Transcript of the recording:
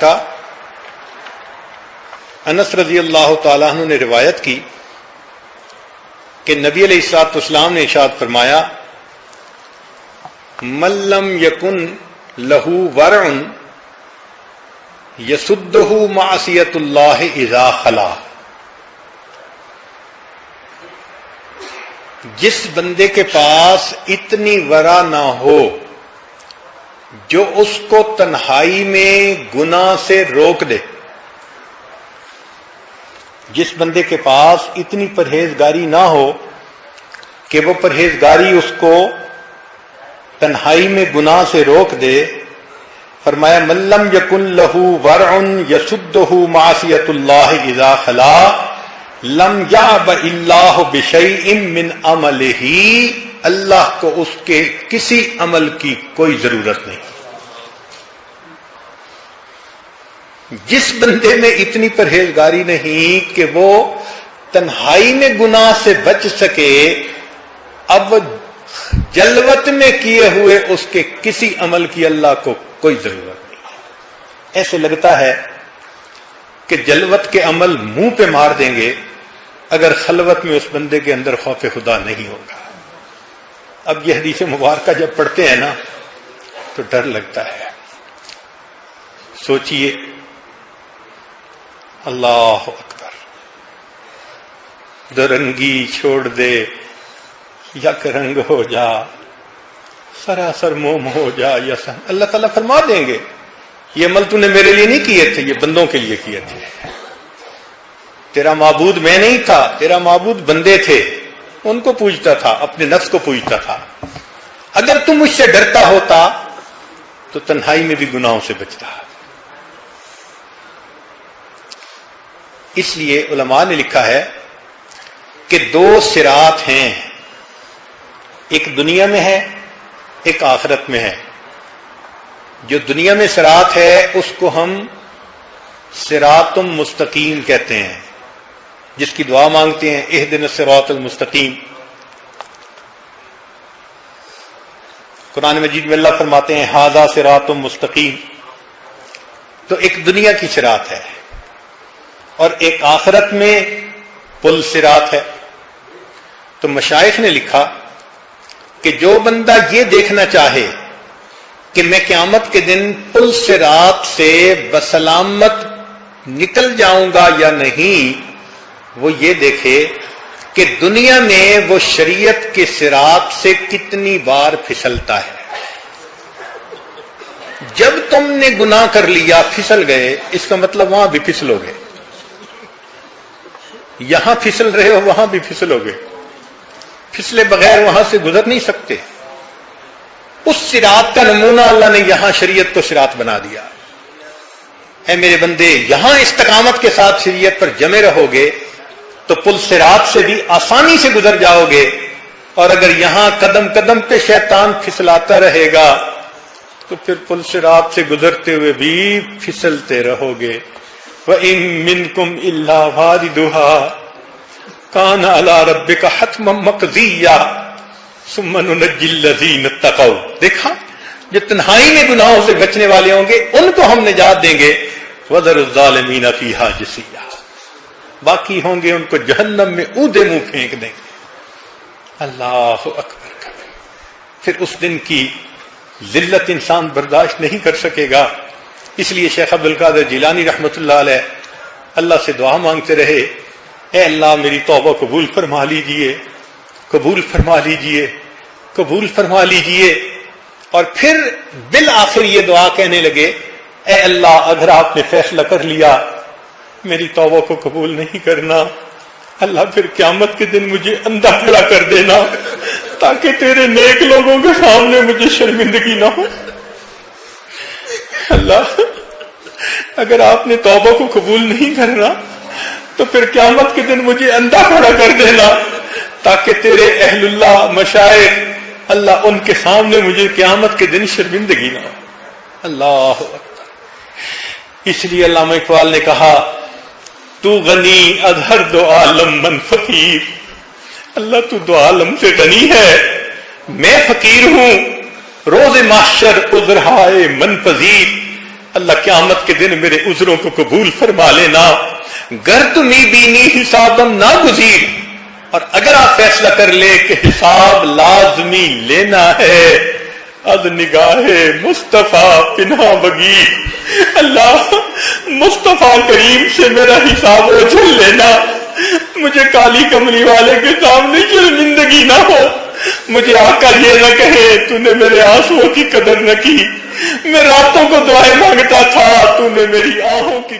کا انس رضی اللہ تعالیٰ عنہ نے روایت کی کہ نبی علیہ الصلوۃ والسلام نے ارشاد فرمایا من لم یکن لہ ورع یسدہ معصیۃ اللہ اذا خلا، جس بندے کے پاس اتنی ورع نہ ہو جو اس کو تنہائی میں گناہ سے روک دے، جس بندے کے پاس اتنی پرہیزگاری نہ ہو کہ وہ پرہیزگاری اس کو تنہائی میں گناہ سے روک دے، فرمایا من لم یکن لہ ورع یسدہ معصیۃ اللہ اذا خلا لم یعب اللہ بشیء من عملہ، اللہ کو اس کے کسی عمل کی کوئی ضرورت نہیں۔ جس بندے میں اتنی پرہیزگاری نہیں کہ وہ تنہائی میں گناہ سے بچ سکے، اب جلوت میں کیے ہوئے اس کے کسی عمل کی اللہ کو کوئی ضرورت نہیں۔ ایسے لگتا ہے کہ جلوت کے عمل منہ پہ مار دیں گے اگر خلوت میں اس بندے کے اندر خوف خدا نہیں ہوگا۔ اب یہ حدیث مبارکہ جب پڑھتے ہیں نا تو ڈر لگتا ہے۔ سوچئے، اللہ اکبر، درنگی چھوڑ دے، یک رنگ ہو جا، سراسر موم ہو جا، یسن، اللہ تعالیٰ فرما دیں گے یہ عمل تو نے میرے لیے نہیں کیے تھے، یہ بندوں کے لیے کیے تھے۔ تیرا معبود میں نہیں تھا، تیرا معبود بندے تھے، ان کو پوجتا تھا، اپنے نفس کو پوجتا تھا۔ اگر تم مجھ سے ڈرتا ہوتا تو تنہائی میں بھی گناہوں سے بچتا۔ اس لیے علماء نے لکھا ہے کہ دو صراط ہیں، ایک دنیا میں ہے، ایک آخرت میں ہے۔ جو دنیا میں صراط ہے اس کو ہم صراط مستقیم کہتے ہیں، جس کی دعا مانگتے ہیں اہدنا الصراط المستقیم۔ قرآن مجید میں اللہ فرماتے ہیں ھذا صراط مستقیم۔ تو ایک دنیا کی صراط ہے اور ایک آخرت میں پل صراط ہے۔ تو مشائخ نے لکھا کہ جو بندہ یہ دیکھنا چاہے کہ میں قیامت کے دن پل صراط سے بسلامت نکل جاؤں گا یا نہیں، وہ یہ دیکھے کہ دنیا میں وہ شریعت کے صراط سے کتنی بار پھسلتا ہے۔ جب تم نے گناہ کر لیا پھسل گئے، اس کا مطلب وہاں بھی پھسلو گے، یہاں پھسل رہے ہو وہاں بھی پھسلو گے، پھسلے بغیر وہاں سے گزر نہیں سکتے۔ اس صراط کا نمونہ اللہ نے یہاں شریعت کو صراط بنا دیا۔ اے میرے بندے، یہاں استقامت کے ساتھ شریعت پر جمے رہو گے تو پل صراط سے بھی آسانی سے گزر جاؤ گے، اور اگر یہاں قدم قدم پہ شیطان پھسلاتا رہے گا تو پھر پل صراط سے گزرتے ہوئے بھی پھسلتے رہو گے۔ وَإِن مِّنكُمْ إِلَّا وَارِدُهَا كَانَ عَلَى رَبِّكَ حَتْمًا مَّقْضِيًّا ثُمَّ نُنَجِّي الَّذِينَ اتَّقَوْا۔ دیکھا، جو تنہائی میں گناہوں سے بچنے والے ہوں گے ان کو ہم نجات دیں گے۔ وَذَرُ الظَّالِمِينَ فِيهَا جِثِيًّا، باقی ہوں گے ان کو جہنم میں اودے منہ پھینک دیں گے۔ اللہ اکبر۔ پھر اس دن کی ذلت انسان برداشت نہیں کر سکے گا۔ اس لیے شیخ عبد القادر جیلانی رحمۃ اللہ علیہ اللہ سے دعا مانگتے رہے، اے اللہ میری توبہ قبول فرما لیجئے، قبول فرما لیجئے، قبول فرما لیجئے۔ اور پھر بالآخر یہ دعا کہنے لگے، اے اللہ اگر آپ نے فیصلہ کر لیا میری توبہ کو قبول نہیں کرنا، اللہ پھر قیامت کے دن مجھے اندھا کھڑا کر دینا تاکہ تیرے نیک لوگوں کے سامنے مجھے شرمندگی نہ ہو۔ اللہ اگر آپ نے توبہ کو قبول نہیں کرنا تو پھر قیامت کے دن مجھے اندھا کھڑا کر دینا تاکہ تیرے اہل اللہ مشائخ اللہ ان کے سامنے مجھے قیامت کے دن شرمندگی نہ ہو۔ اللہ اکبر۔ اس لیے علامہ اقبال نے کہا تو غنی اظہر دو عالم من فقیر، اللہ تو دو عالم سے غنی ہے، میں فقیر ہوں، روز محشر عذرہائے من پذیر، اللہ قیامت کے دن میرے عذروں کو قبول فرما لینا. گر تمی بینی حسابم ناگزیر، اور اگر آپ فیصلہ کر لیں کہ حساب لازمی لینا ہے، از نگاہ مصطفیٰ پنہا بگی، اللہ مصطفیٰ کریم سے میرا حساب اچھل لینا. مجھے کالی کملی والے کے سامنے شرمندگی نہ ہو. مجھے آقا یہ نہ کہے تو نے میرے آنسوؤں کی قدر نہ کی. میں راتوں کو دعائیں مانگتا تھا، تو نے میری آہوں کی